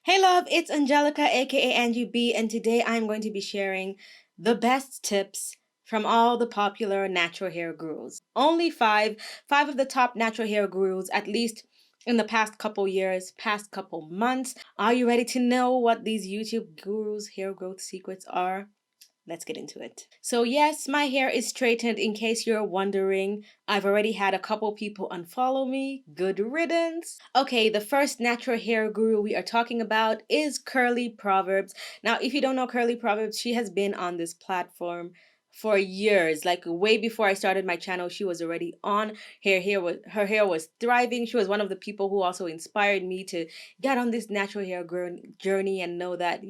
Hey love, it's Angelica aka Angie B, and today I'm going to be sharing the best tips from all the popular natural hair gurus. Only five of the top natural hair gurus, at least in the past couple years, past couple months. Are you ready to know what these YouTube gurus' hair growth secrets are? Let's get into it. So, yes, my hair is straightened in case you're wondering. I've already had a couple people unfollow me. Good riddance. Okay, the first natural hair guru we are talking about is Curly Proverbs. Now, if you don't know Curly Proverbs, she has been on this platform for years. Like way before I started my channel, she was already on. Her hair was thriving. She was one of the people who also inspired me to get on this natural hair journey and know that,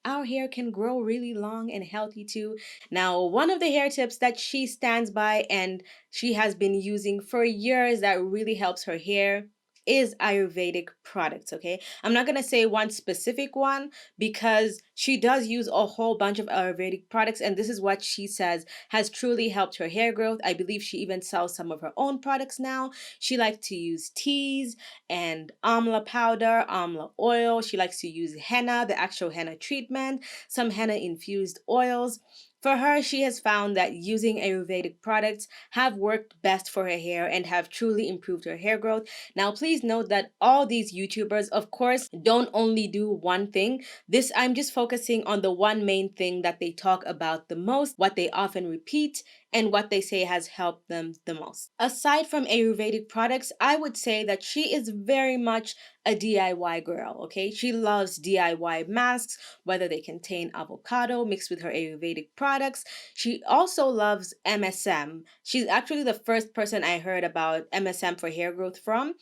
our hair can grow really long and healthy too. Now, one of the hair tips that she stands by and she has been using for years that really helps her hair is Ayurvedic products, okay? I'm not going to say one specific one because she does use a whole bunch of Ayurvedic products, and this is what she says has truly helped her hair growth. I believe she even sells some of her own products now. She likes to use teas and amla powder, amla oil. She likes to use henna, the actual henna treatment, some henna infused oils. For her, she has found that using Ayurvedic products have worked best for her hair and have truly improved her hair growth. Now, please note that all these YouTubers, of course, don't only do one thing. I'm just focusing on the one main thing that they talk about the most, what they often repeat, and what they say has helped them the most. Aside from Ayurvedic products, I would say that she is very much a DIY girl, okay? She loves DIY masks, whether they contain avocado mixed with her Ayurvedic products. She also loves MSM. She's actually the first person I heard about MSM for hair growth from.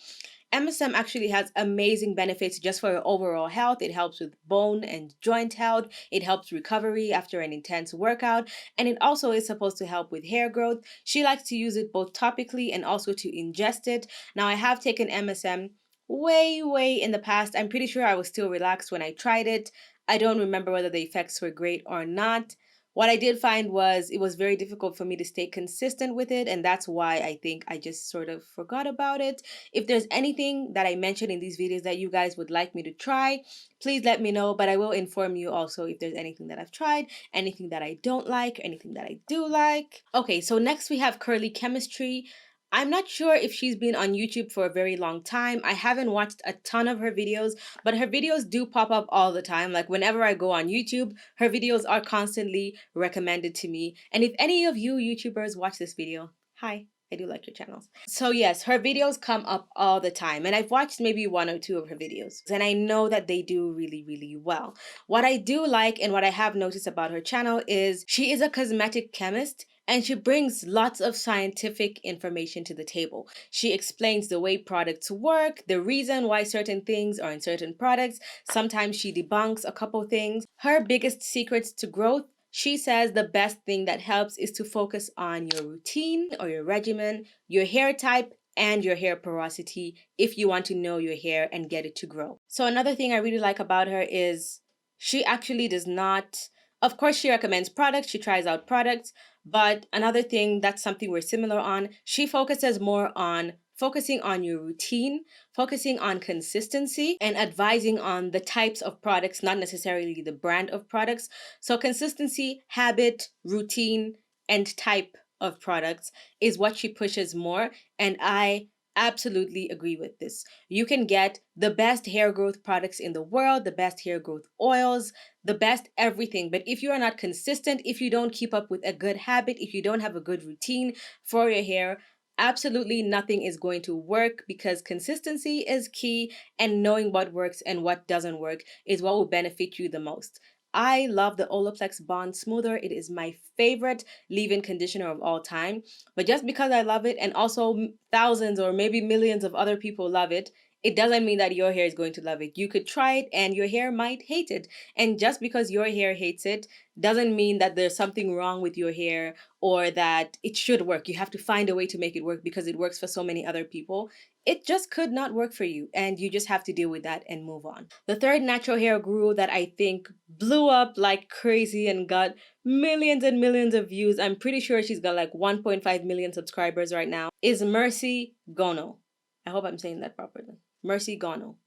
MSM actually has amazing benefits just for your overall health. It helps with bone and joint health. It helps recovery after an intense workout. And it also is supposed to help with hair growth. She likes to use it both topically and also to ingest it. Now, I have taken MSM way in the past. I'm pretty sure I was still relaxed when I tried it. I don't remember whether the effects were great or not. What I did find was it was very difficult for me to stay consistent with it, and that's why I think I just sort of forgot about it. If there's anything that I mentioned in these videos that you guys would like me to try, please let me know, but I will inform you also if there's anything that I've tried, anything that I don't like, anything that I do like. Okay, so next we have Curly Chemistry. I'm not sure if she's been on YouTube for a very long time. I haven't watched a ton of her videos, but her videos do pop up all the time. Like whenever I go on YouTube, her videos are constantly recommended to me. And if any of you YouTubers watch this video, hi. I do like your channels. So yes, her videos come up all the time, and I've watched maybe one or two of her videos, and I know that they do really well. What I do like and what I have noticed about her channel is she is a cosmetic chemist, and she brings lots of scientific information to the table. She explains the way products work, the reason why certain things are in certain products. Sometimes she debunks a couple things. Her biggest secrets to growth, she says the best thing that helps is to focus on your routine or your regimen, your hair type, and your hair porosity if you want to know your hair and get it to grow. So another thing I really like about her is she actually does not, of course, she recommends products, she tries out products, but another thing that's something we're similar on, she focuses more on focusing on your routine, focusing on consistency, and advising on the types of products, not necessarily the brand of products. So consistency, habit, routine, and type of products is what she pushes more. And I absolutely agree with this. You can get the best hair growth products in the world, the best hair growth oils, the best everything. But if you are not consistent, if you don't keep up with a good habit, if you don't have a good routine for your hair, absolutely nothing is going to work, because consistency is key, and knowing what works and what doesn't work is what will benefit you the most. I love the Olaplex Bond Smoother. It is my favorite leave-in conditioner of all time. But just because I love it, and also thousands or maybe millions of other people love it, it doesn't mean that your hair is going to love it. You could try it and your hair might hate it. And just because your hair hates it doesn't mean that there's something wrong with your hair or that it should work. You have to find a way to make it work because it works for so many other people. It just could not work for you, and you just have to deal with that and move on. The third natural hair guru that I think blew up like crazy and got millions and millions of views, I'm pretty sure she's got like 1.5 million subscribers right now, is Gono. I hope I'm saying that properly. Gono.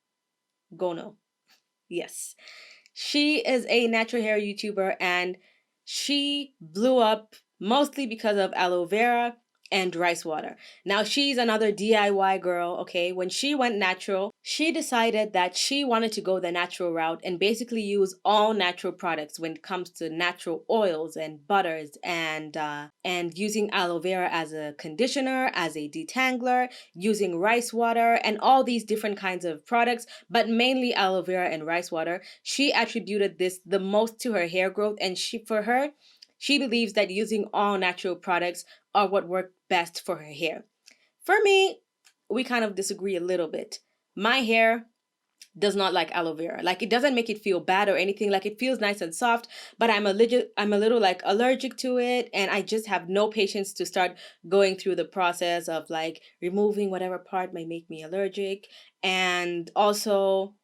Gono. Yes. She is a natural hair YouTuber and she blew up mostly because of aloe vera and rice water. Now, she's another DIY girl, okay? When she went natural, she decided that she wanted to go the natural route and basically use all natural products when it comes to natural oils and butters and using aloe vera as a conditioner, as a detangler, using rice water and all these different kinds of products, but mainly aloe vera and rice water. She attributed this the most to her hair growth, and she believes that using all natural products are what work best for her hair. For me, we kind of disagree a little bit. My hair does not like aloe vera. Like, it doesn't make it feel bad or anything. Like, it feels nice and soft, but I'm a little like allergic to it, and I just have no patience to start going through the process of like removing whatever part may make me allergic. And also,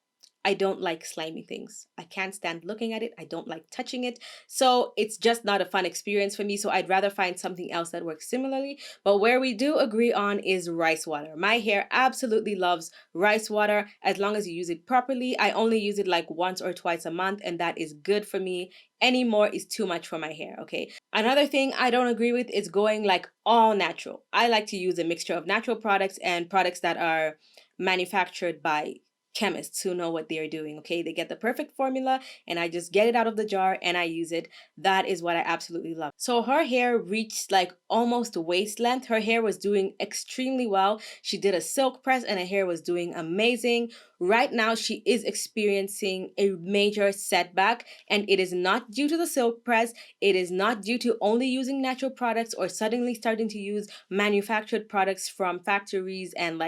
I don't like slimy things. I can't stand looking at it. I don't like touching it. So it's just not a fun experience for me. So I'd rather find something else that works similarly. But where we do agree on is rice water. My hair absolutely loves rice water as long as you use it properly. I only use it like once or twice a month, and that is good for me. Any more is too much for my hair, okay? Another thing I don't agree with is going like all natural. I like to use a mixture of natural products and products that are manufactured by chemists who know what they're doing. Okay, they get the perfect formula and I just get it out of the jar and I use it. That is what I absolutely love. So her hair reached like almost waist length. Her hair was doing extremely well. She did a silk press and her hair was doing amazing. Right now she is experiencing a major setback, and it is not due to the silk press. It is not due to only using natural products or suddenly starting to use manufactured products from factories and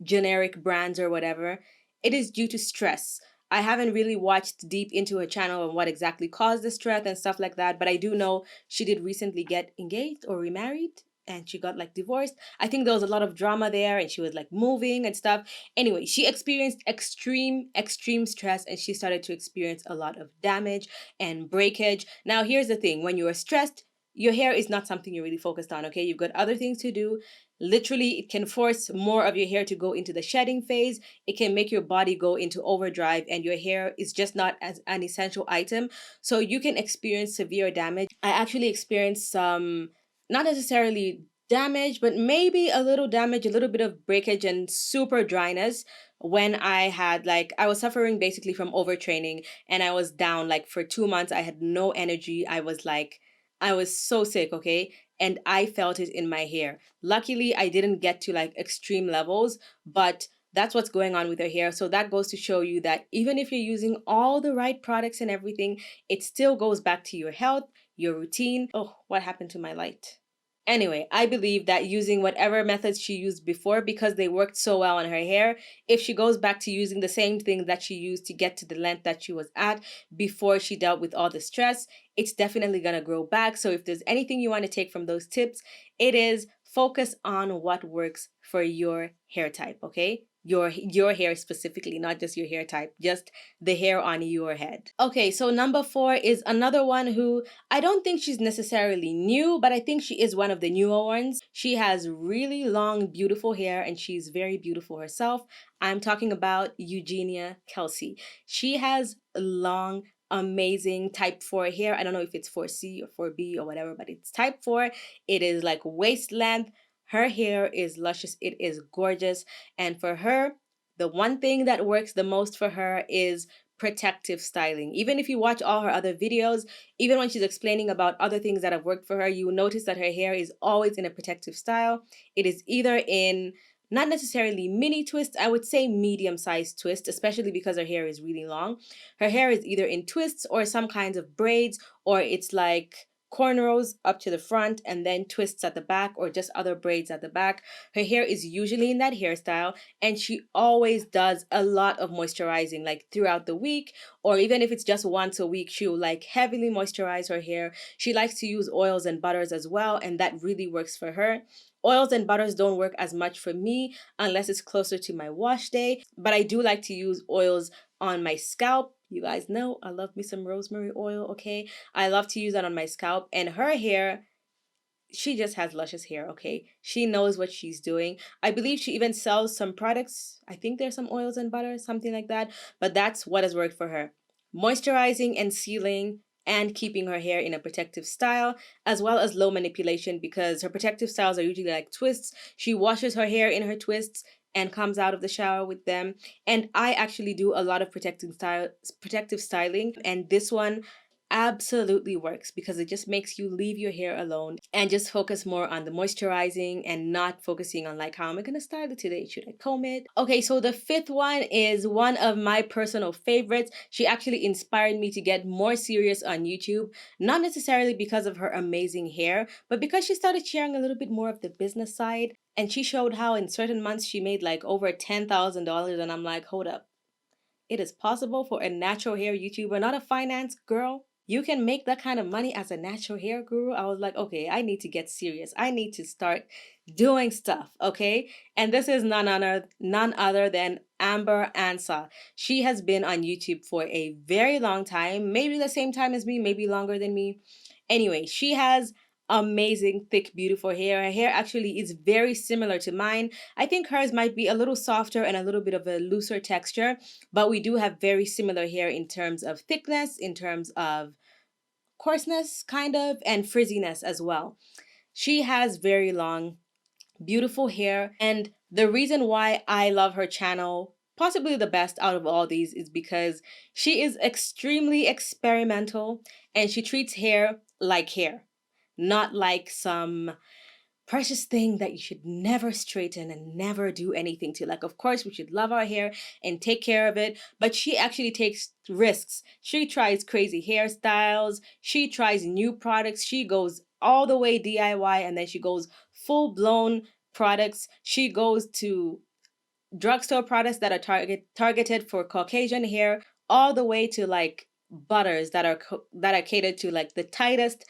generic brands or whatever. It is due to stress. I haven't really watched deep into her channel and what exactly caused the stress and stuff like that, but I do know she did recently get engaged or remarried and she got like divorced. I think there was a lot of drama there and she was like moving and stuff. Anyway, she experienced extreme stress and she started to experience a lot of damage and breakage. Now, here's the thing, when you are stressed, your hair is not something you're really focused on, okay? You've got other things to do. Literally, it can force more of your hair to go into the shedding phase. It can make your body go into overdrive, and your hair is just not as an essential item. So you can experience severe damage. I actually experienced some, not necessarily damage, but maybe a little damage, a little bit of breakage and super dryness when I was suffering basically from overtraining and I was down like for 2 months. I had no energy. I was so sick, okay? And I felt it in my hair. Luckily, I didn't get to like extreme levels, but that's what's going on with her hair. So that goes to show you that even if you're using all the right products and everything, it still goes back to your health, your routine. Oh, what happened to my light? Anyway, I believe that using whatever methods she used before, because they worked so well on her hair, if she goes back to using the same thing that she used to get to the length that she was at before she dealt with all the stress, it's definitely going to grow back. So if there's anything you want to take from those tips, it is focus on what works for your hair type, okay? Your hair specifically, not just your hair type, just the hair on your head. Okay, so number 4 is another one who I don't think she's necessarily new, but I think she is one of the newer ones. She has really long, beautiful hair, and she's very beautiful herself. I'm talking about Eugenia Kelsey. She has long, amazing type 4 hair. I don't know if it's 4C or 4B or whatever, but it's type 4. It is like waist length. Her hair is luscious. It is gorgeous. And for her, the one thing that works the most for her is protective styling. Even if you watch all her other videos, even when she's explaining about other things that have worked for her, you will notice that her hair is always in a protective style. It is either in not necessarily mini twists, I would say medium sized twist, especially because her hair is really long. Her hair is either in twists or some kinds of braids, or it's like cornrows up to the front and then twists at the back, or just other braids at the back. Her hair is usually in that hairstyle, and she always does a lot of moisturizing like throughout the week, or even if it's just once a week, she'll like heavily moisturize her hair. She likes to use oils and butters as well, and that really works for her. Oils and butters don't work as much for me unless it's closer to my wash day, but I do like to use oils on my scalp. You guys know I love me some rosemary oil, okay? I love to use that on my scalp, and her hair she just has luscious hair, okay? She knows what she's doing. I believe she even sells some products. I think there's some oils and butter, something like that. But that's what has worked for her. Moisturizing and sealing and keeping her hair in a protective style, as well as low manipulation, because her protective styles are usually like twists. She washes her hair in her twists and comes out of the shower with them. And I actually do a lot of protective styling, and this one absolutely works because it just makes you leave your hair alone and just focus more on the moisturizing and not focusing on like, how am I going to style it today? Should I comb it? Okay, so the fifth one is one of my personal favorites. She actually inspired me to get more serious on YouTube, not necessarily because of her amazing hair, but because she started sharing a little bit more of the business side. And she showed how in certain months she made like over $10,000. And I'm like, hold up. It is possible for a natural hair YouTuber, not a finance girl. You can make that kind of money as a natural hair guru. I was like, okay, I need to get serious. I need to start doing stuff, okay? And this is none other than Amber Ansah. She has been on YouTube for a very long time, maybe the same time as me, maybe longer than me. Anyway, she has amazing, thick, beautiful hair. Her hair actually is very similar to mine. I think hers might be a little softer and a little bit of a looser texture, but we do have very similar hair in terms of thickness, in terms of coarseness, kind of, and frizziness as well. She has very long, beautiful hair, and the reason why I love her channel, possibly the best out of all these, is because she is extremely experimental and she treats hair, not like some precious thing that you should never straighten and never do anything to. Like, of course, we should love our hair and take care of it, but she actually takes risks. She tries crazy hairstyles, she tries new products, she goes all the way DIY, and then she goes full blown products. She goes to drugstore products that are targeted for Caucasian hair, all the way to like butters that are catered to like the tightest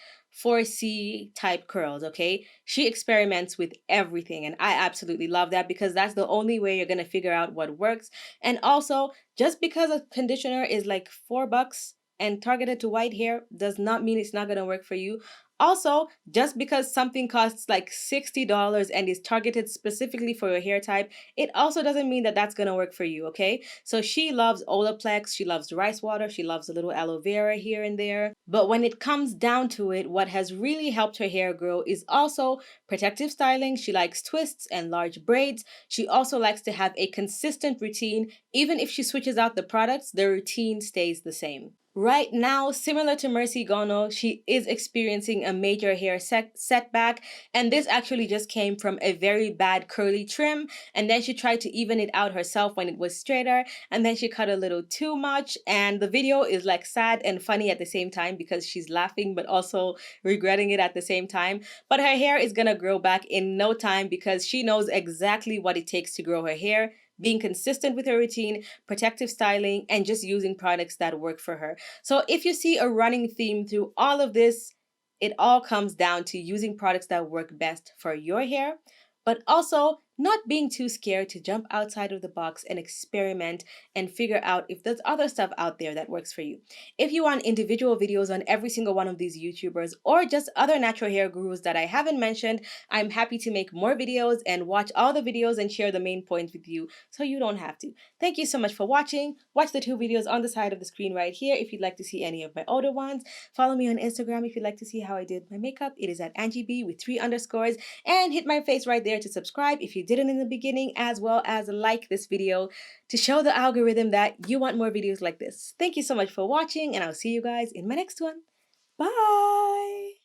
4C type curls, okay? She experiments with everything, and I absolutely love that because that's the only way you're going to figure out what works. And also, just because a conditioner is like $4 and targeted to white hair does not mean it's not going to work for you. Also, just because something costs like $60 and is targeted specifically for your hair type, it also doesn't mean that that's going to work for you, okay? So she loves Olaplex, she loves rice water, she loves a little aloe vera here and there. But when it comes down to it, what has really helped her hair grow is also protective styling. She likes twists and large braids. She also likes to have a consistent routine. Even if she switches out the products, the routine stays the same. Right now, similar to Mercy Gono, she is experiencing a major hair setback, and this actually just came from a very bad curly trim, and then she tried to even it out herself when it was straighter, and then she cut a little too much, and the video is like sad and funny at the same time because she's laughing but also regretting it at the same time. But her hair is gonna grow back in no time because she knows exactly what it takes to grow her hair, being consistent with her routine, protective styling, and just using products that work for her. So if you see a running theme through all of this, it all comes down to using products that work best for your hair, but also not being too scared to jump outside of the box and experiment and figure out if there's other stuff out there that works for you. If you want individual videos on every single one of these YouTubers or just other natural hair gurus that I haven't mentioned, I'm happy to make more videos and watch all the videos and share the main points with you so you don't have to. Thank you so much for watching. Watch the 2 videos on the side of the screen right here if you'd like to see any of my older ones. Follow me on Instagram if you'd like to see how I did my makeup. It is at AngieB with 3 underscores. And hit my face right there to subscribe if you didn't in the beginning, as well as like this video to show the algorithm that you want more videos like this. Thank you so much for watching, and I'll see you guys in my next one. Bye!